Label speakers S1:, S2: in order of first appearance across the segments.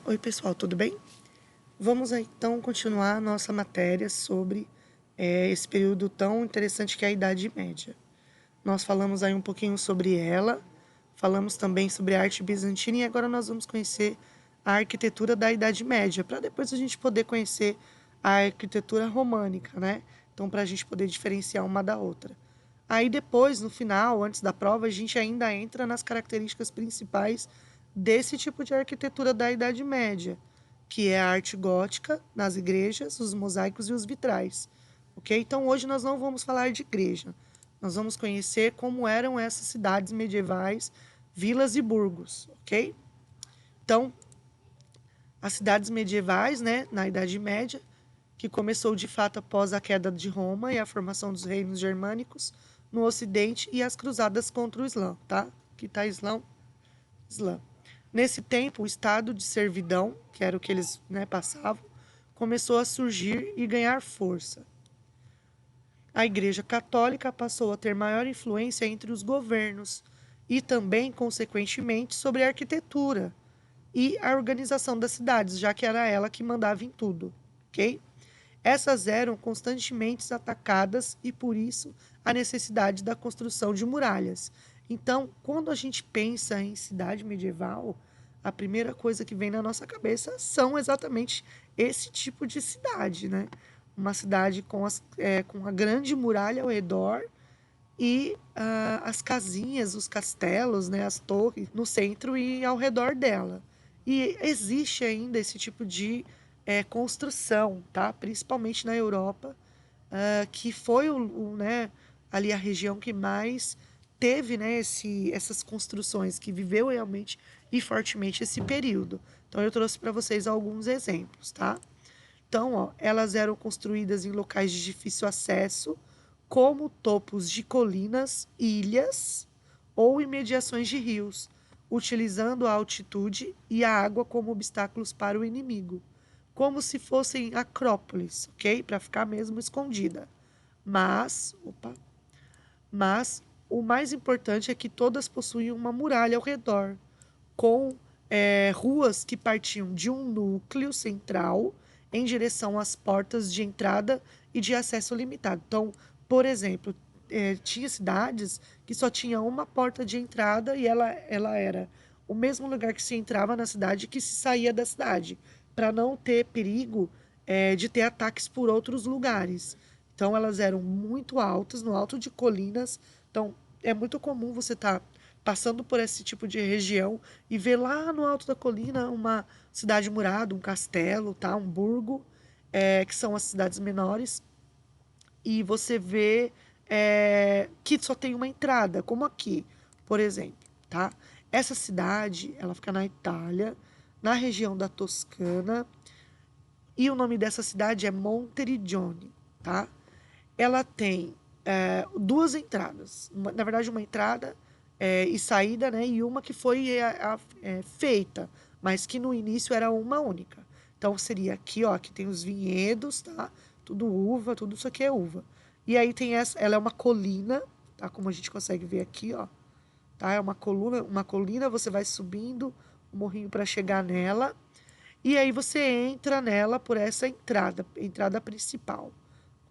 S1: Oi pessoal, tudo bem? Vamos então continuar a nossa matéria sobre esse período tão interessante que é a Idade Média. Nós falamos aí um pouquinho sobre ela, falamos também sobre a arte bizantina e agora nós vamos conhecer a arquitetura da Idade Média, para depois a gente poder conhecer a arquitetura românica, né? Então, para a gente poder diferenciar uma da outra. Aí depois, no final, antes da prova, a gente ainda entra nas características principais desse tipo de arquitetura da Idade Média, que é a arte gótica nas igrejas, os mosaicos e os vitrais. Ok? Então hoje nós não vamos falar de igreja. Nós vamos conhecer como eram essas cidades medievais, vilas e burgos. Ok? Então, as cidades medievais, né, na Idade Média, que começou de fato após a queda de Roma e a formação dos reinos germânicos no Ocidente e as cruzadas contra o Islã, tá? Que tá Islã. Nesse tempo, o estado de servidão, que era o que eles, né, passavam, começou a surgir e ganhar força. A Igreja Católica passou a ter maior influência entre os governos e também, consequentemente, sobre a arquitetura e a organização das cidades, já que era ela que mandava em tudo, ok? Essas eram constantemente atacadas e, por isso, a necessidade da construção de muralhas. Então, quando a gente pensa em cidade medieval, a primeira coisa que vem na nossa cabeça são exatamente esse tipo de cidade, né? Uma cidade com a grande muralha ao redor e as casinhas, os castelos, né, as torres no centro e ao redor dela. E existe ainda esse tipo de construção, tá? Principalmente na Europa, que foi né, ali a região que mais teve, né, essas construções, que viveu realmente e fortemente esse período. Então eu trouxe para vocês alguns exemplos, tá? Então, ó, elas eram construídas em locais de difícil acesso, como topos de colinas, ilhas ou imediações de rios, utilizando a altitude e a água como obstáculos para o inimigo, como se fossem acrópolis, ok? Para ficar mesmo escondida. Mas o mais importante é que todas possuíam uma muralha ao redor, com ruas que partiam de um núcleo central em direção às portas de entrada e de acesso limitado. Então, por exemplo, tinha cidades que só tinha uma porta de entrada e ela era o mesmo lugar que se entrava na cidade que se saía da cidade, para não ter perigo de ter ataques por outros lugares. Então, elas eram muito altas, no alto de colinas. Então, é muito comum você estar passando por esse tipo de região e ver lá no alto da colina uma cidade murada, um castelo, tá? Um burgo, que são as cidades menores, e você vê que só tem uma entrada, como aqui, por exemplo, tá? Essa cidade, ela fica na Itália, na região da Toscana, e o nome dessa cidade é Monteriggioni, tá? Ela tem duas entradas. Na verdade, uma entrada e saída, né? E uma que foi feita, mas que no início era uma única. Então seria aqui, ó, que tem os vinhedos, tá? Tudo uva, tudo isso aqui é uva. E aí tem ela é uma colina, tá? Como a gente consegue ver aqui, ó, tá? É uma colina, você vai subindo o morrinho para chegar nela. E aí você entra nela por essa entrada principal,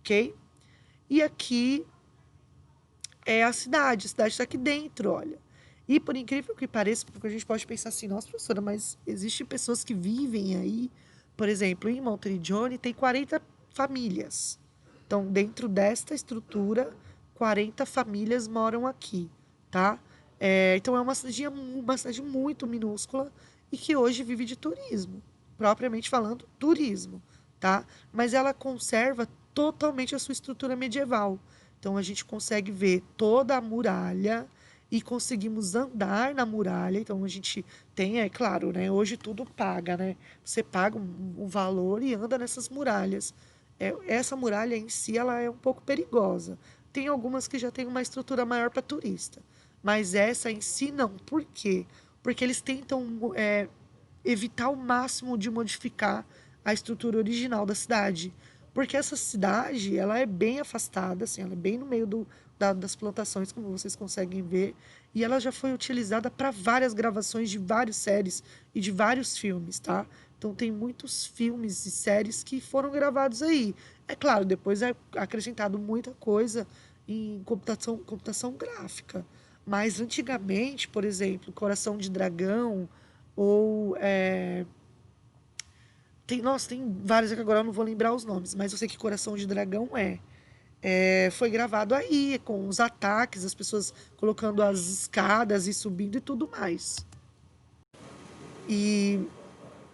S1: ok? E aqui é a cidade está aqui dentro, olha. E por incrível que pareça, porque a gente pode pensar assim, nossa professora, mas existem pessoas que vivem aí, por exemplo, em Monteriggioni tem 40 famílias. Então, dentro desta estrutura, 40 famílias moram aqui, tá? Então é uma cidade muito minúscula e que hoje vive de turismo, propriamente falando, turismo, tá? Mas ela conserva totalmente a sua estrutura medieval. Então a gente consegue ver toda a muralha e conseguimos andar na muralha. Então a gente tem, é claro, né? Hoje tudo paga, né? Você paga um valor e anda nessas muralhas. Essa muralha em si ela é um pouco perigosa. Tem algumas que já têm uma estrutura maior para turista, mas essa em si não. Por quê? Porque eles tentam evitar o máximo de modificar a estrutura original da cidade. Porque essa cidade, ela é bem afastada, assim, ela é bem no meio das plantações, como vocês conseguem ver. e ela já foi utilizada para várias gravações de várias séries e de vários filmes, tá? Então tem muitos filmes e séries que foram gravados aí. É claro, depois é acrescentado muita coisa em computação gráfica. Mas antigamente, por exemplo, Coração de Dragão ou nossa, tem vários que agora eu não vou lembrar os nomes, mas eu sei que Coração de Dragão foi gravado aí, com os ataques, as pessoas colocando as escadas e subindo e tudo mais. E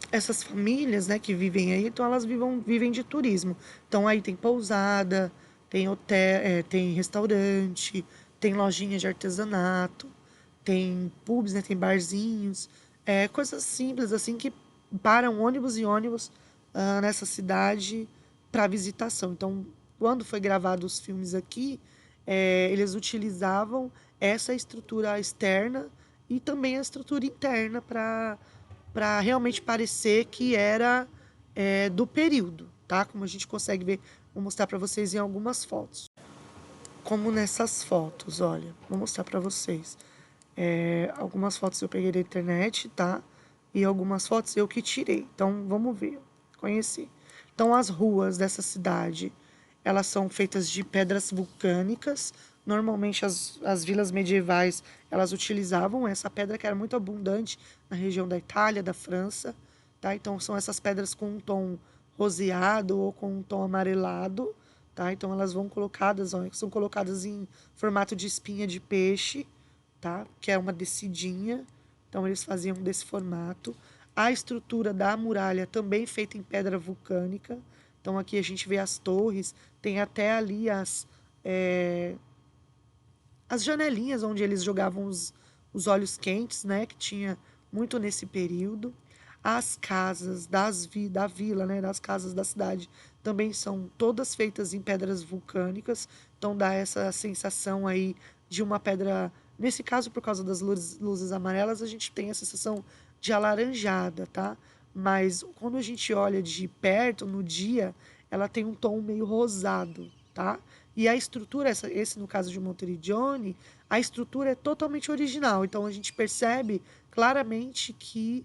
S1: essas famílias, né, que vivem aí, então elas vivem de turismo. Então aí tem pousada, tem hotel, tem restaurante, tem lojinhas de artesanato, tem pubs, né, tem barzinhos, coisas simples assim que param ônibus e ônibus nessa cidade para visitação. Então, quando foi gravado os filmes aqui, eles utilizavam essa estrutura externa e também a estrutura interna para realmente parecer que era do período, tá? Como a gente consegue ver, vou mostrar para vocês em algumas fotos. Como nessas fotos, olha, vou mostrar para vocês. Algumas fotos eu peguei da internet, tá? E algumas fotos eu que tirei. Então, vamos ver. Conheci. Então, as ruas dessa cidade, elas são feitas de pedras vulcânicas. Normalmente, as vilas medievais, elas utilizavam essa pedra que era muito abundante na região da Itália, da França, tá? Então, são essas pedras com um tom roseado ou com um tom amarelado, tá? Então, elas vão colocadas, ó, são colocadas em formato de espinha de peixe, tá? Que é uma descidinha. Então eles faziam desse formato. A estrutura da muralha também feita em pedra vulcânica. Então aqui a gente vê as torres, tem até ali as janelinhas onde eles jogavam os olhos quentes, né? Que tinha muito nesse período. As casas da vila, né? Das casas da cidade também são todas feitas em pedras vulcânicas. Então dá essa sensação aí de uma pedra. Nesse caso, por causa das luzes amarelas, a gente tem a sensação de alaranjada, tá? Mas quando a gente olha de perto, no dia, ela tem um tom meio rosado, tá? E a estrutura, esse no caso de Monteriggioni, a estrutura é totalmente original. Então a gente percebe claramente que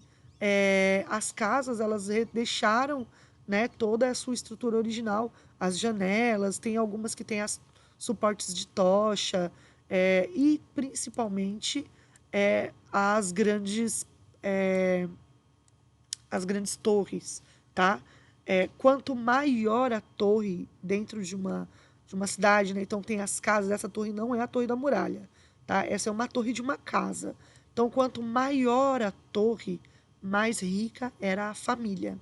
S1: as casas elas deixaram, né, toda a sua estrutura original. As janelas, tem algumas que têm as suportes de tocha, e principalmente é, as grandes torres, tá? Quanto maior a torre dentro de uma cidade, né? Então tem as casas, essa torre não é a torre da muralha, tá? Essa é uma torre de uma casa. Então, quanto maior a torre, mais rica era a família.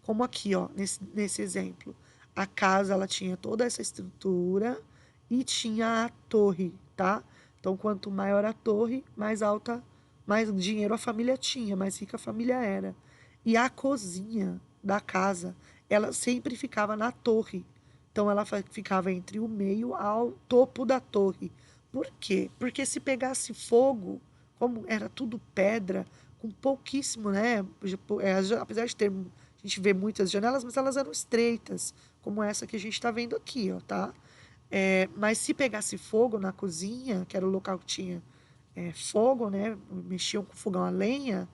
S1: Como aqui, ó, nesse exemplo. A casa, ela tinha toda essa estrutura e tinha a torre, tá? Então, quanto maior a torre, mais alta, mais dinheiro a família tinha, mais rica a família era. E a cozinha da casa, ela sempre ficava na torre. Então, ela ficava entre o meio ao topo da torre. Por quê? Porque se pegasse fogo, como era tudo pedra, com pouquíssimo, né? Apesar de ter, a gente vê muitas janelas, mas elas eram estreitas, como essa que a gente está vendo aqui, ó, tá? Mas se pegasse fogo na cozinha, que era o local que tinha fogo, né? Mexiam com fogão a lenha,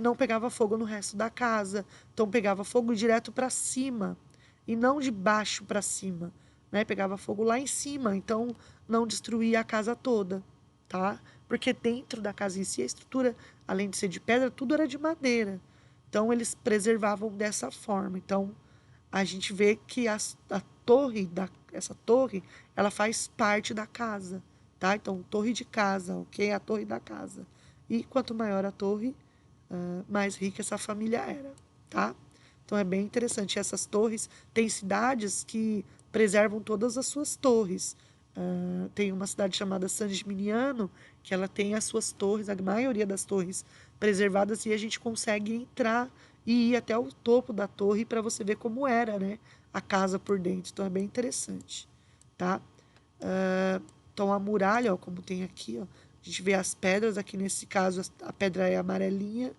S1: não pegava fogo no resto da casa. Então pegava fogo direto para cima e não de baixo para cima, né? Pegava fogo lá em cima, então não destruía a casa toda, tá? Porque dentro da casa em si a estrutura, além de ser de pedra, tudo era de madeira. Então eles preservavam dessa forma. Então a gente vê que essa torre, ela faz parte da casa, tá? Então, torre de casa, ok? A torre da casa. E quanto maior a torre, mais rica essa família era, tá? Então é bem interessante. Essas torres, tem cidades que preservam todas as suas torres. Tem uma cidade chamada San Gimignano, que ela tem as suas torres, a maioria das torres preservadas, e a gente consegue entrar e ir até o topo da torre para você ver como era, né, a casa por dentro. Então é bem interessante, tá? Então a muralha, ó, como tem aqui, ó, a gente vê as pedras, aqui nesse caso a pedra é amarelinha.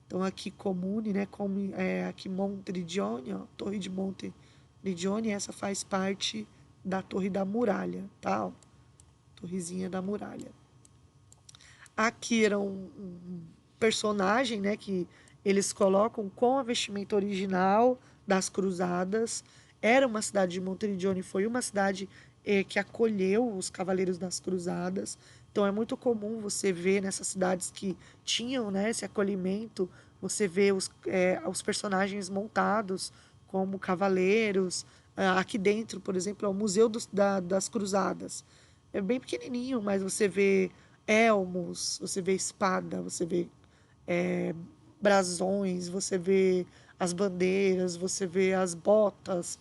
S1: Então aqui Comune, né, como aqui Monteriggioni, ó, Torre de Monteriggioni, essa faz parte da Torre da Muralha, tá? Ó, torrezinha da muralha. Aqui era um personagem, né, que eles colocam com a vestimenta original das cruzadas. Era uma cidade de Monteriggioni, foi uma cidade que acolheu os cavaleiros das cruzadas. Então é muito comum você ver nessas cidades que tinham, né, esse acolhimento, você vê os personagens montados como cavaleiros. Aqui dentro, por exemplo, é o Museu das Cruzadas. É bem pequenininho, mas você vê elmos, você vê espada, você vê é, brasões, você vê as bandeiras, você vê as botas,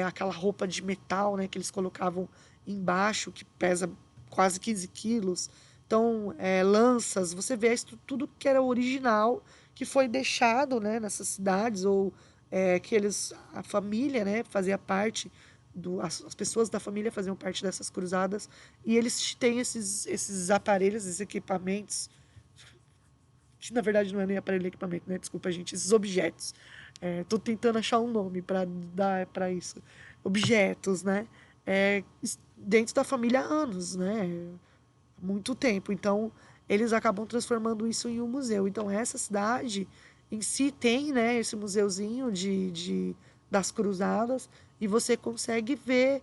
S1: aquela roupa de metal, né, que eles colocavam embaixo, que pesa quase 15 quilos. Então, lanças, você vê isso tudo que era original, que foi deixado, né, nessas cidades, ou que a família, né, fazia parte, as pessoas da família faziam parte dessas cruzadas, e eles têm esses aparelhos, esses equipamentos, que na verdade não é nem aparelho e equipamento, né? Desculpa, gente, esses objetos. Tô tentando achar um nome para dar para isso. Objetos, né? Dentro da família há anos, né? Muito tempo. Então, eles acabam transformando isso em um museu. Então, essa cidade em si tem, né, esse museuzinho das cruzadas e você consegue ver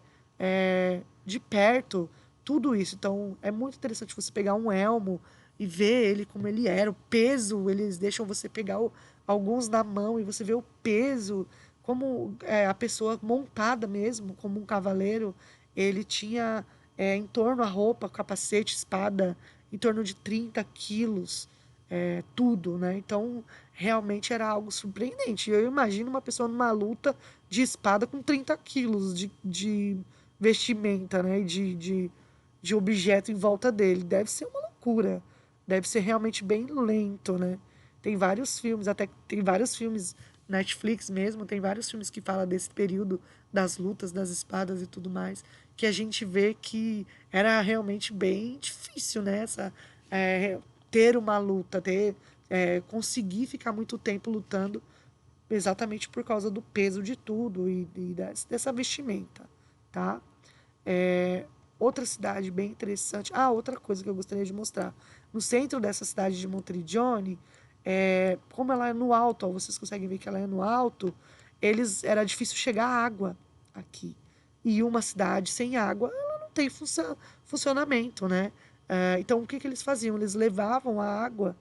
S1: de perto tudo isso. Então, é muito interessante você pegar um elmo e ver ele como ele era. O peso, eles deixam você pegar alguns na mão e você vê o peso, como a pessoa montada mesmo, como um cavaleiro, ele tinha em torno a roupa, capacete, espada, em torno de 30 quilos, tudo, né? Então, realmente era algo surpreendente. Eu imagino uma pessoa numa luta de espada com 30 quilos de vestimenta, né? De objeto em volta dele. Deve ser uma loucura. Deve ser realmente bem lento, né? Tem vários filmes, até tem vários filmes, Netflix mesmo, tem vários filmes que falam desse período das lutas, das espadas e tudo mais, que a gente vê que era realmente bem difícil, né? É, ter uma luta, conseguir ficar muito tempo lutando, exatamente por causa do peso de tudo e dessa vestimenta, tá? É, outra cidade bem interessante. Ah, outra coisa que eu gostaria de mostrar. No centro dessa cidade de Monteriggioni, como ela é no alto, ó, vocês conseguem ver que ela é no alto, era difícil chegar água aqui. E uma cidade sem água, ela não tem funcionamento, né? Então, o que eles faziam? Eles levavam a água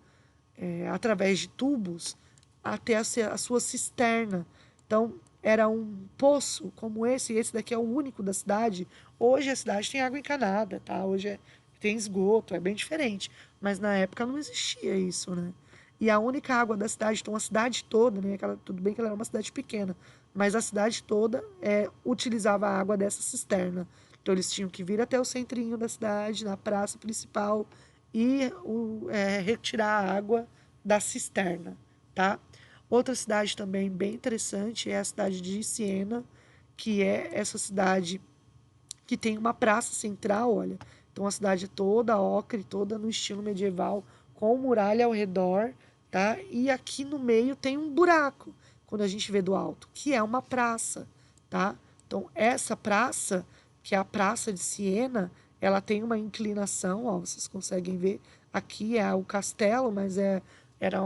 S1: através de tubos até a sua cisterna. Então, era um poço como esse daqui é o único da cidade. Hoje a cidade tem água encanada, tá? Hoje tem esgoto, é bem diferente. Mas na época não existia isso, né? E a única água da cidade, então a cidade toda, né? Tudo bem que ela era uma cidade pequena, mas a cidade toda utilizava a água dessa cisterna. Então eles tinham que vir até o centrinho da cidade, na praça principal, e retirar a água da cisterna, tá? Outra cidade também bem interessante é a cidade de Siena, que é essa cidade que tem uma praça central, olha. Então a cidade é toda ocre, toda no estilo medieval, com muralha ao redor, tá? E aqui no meio tem um buraco, quando a gente vê do alto, que é uma praça, tá? Então essa praça, que é a Praça de Siena, ela tem uma inclinação, ó, vocês conseguem ver. Aqui é o castelo, mas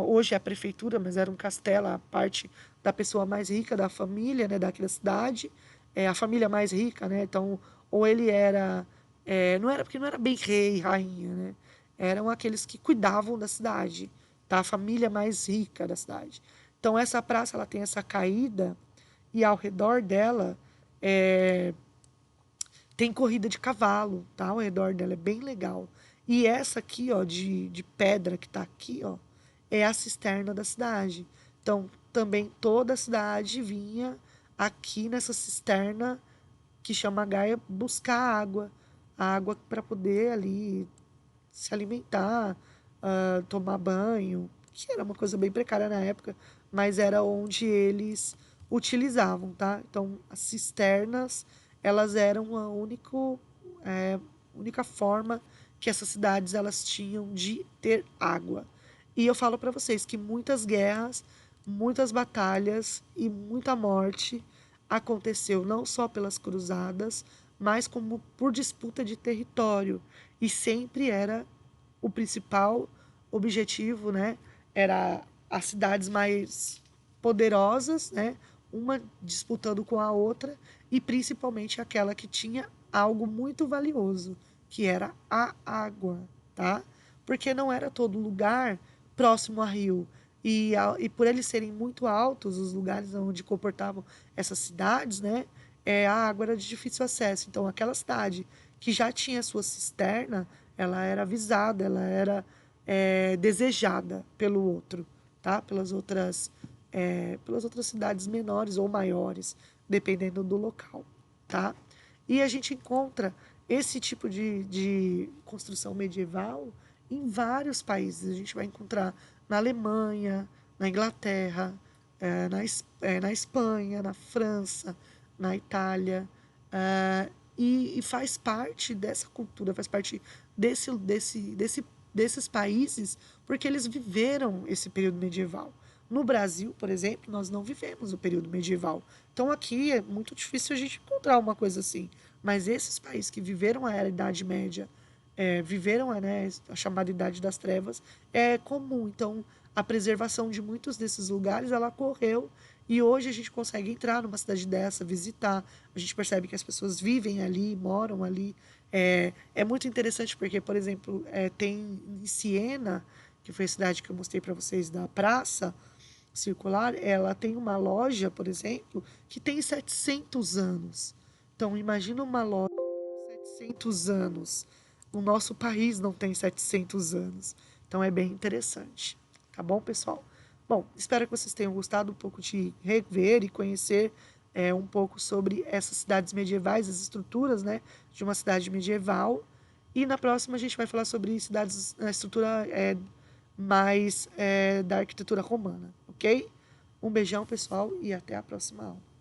S1: hoje é a prefeitura, mas era um castelo, a parte da pessoa mais rica da família, né, daquela cidade, a família mais rica, né? Então, ou ele era, não era porque não era bem rei, rainha, né? Eram aqueles que cuidavam da cidade, tá? A família mais rica da cidade. Então, essa praça ela tem essa caída e ao redor dela é, tem corrida de cavalo, tá? Ao redor dela é bem legal. E essa aqui, ó, de pedra que tá aqui, ó, é a cisterna da cidade. Então, também toda a cidade vinha aqui nessa cisterna que chama Gaia buscar água para poder ali se alimentar, tomar banho, que era uma coisa bem precária na época, mas era onde eles utilizavam, tá? Então, as cisternas, elas eram única forma que essas cidades elas tinham de ter água. E eu falo para vocês que muitas guerras, muitas batalhas e muita morte aconteceu não só pelas cruzadas, mas como por disputa de território. E sempre era o principal objetivo, né, era as cidades mais poderosas, né, uma disputando com a outra, e principalmente aquela que tinha algo muito valioso, que era a água, tá? Porque não era todo lugar próximo a rio. E por eles serem muito altos, os lugares onde comportavam essas cidades, né? A água era de difícil acesso. Então, aquela cidade que já tinha sua cisterna, ela era visada, ela era desejada pelo outro, tá? Pelas outras cidades menores ou maiores, dependendo do local, tá? E a gente encontra esse tipo de construção medieval em vários países. A gente vai encontrar na Alemanha, na Inglaterra, na Espanha, na França, na Itália. E faz parte dessa cultura, faz parte desses países, porque eles viveram esse período medieval. No Brasil, por exemplo, nós não vivemos o período medieval. Então aqui é muito difícil a gente encontrar uma coisa assim. Mas esses países que viveram a Era Idade Média, viveram né, a chamada Idade das Trevas, é comum. Então a preservação de muitos desses lugares ela ocorreu e hoje a gente consegue entrar numa cidade dessa, visitar. A gente percebe que as pessoas vivem ali, moram ali. É muito interessante porque, por exemplo, tem em Siena, que foi a cidade que eu mostrei para vocês da praça circular, ela tem uma loja, por exemplo, que tem 700 anos. Então, imagina uma loja com 700 anos. O nosso país não tem 700 anos. Então, é bem interessante. Tá bom, pessoal? Bom, espero que vocês tenham gostado um pouco de rever e conhecer um pouco sobre essas cidades medievais, as estruturas, né, de uma cidade medieval. E na próxima a gente vai falar sobre cidades, a estrutura mais da arquitetura romana, ok? Um beijão, pessoal, e até a próxima aula.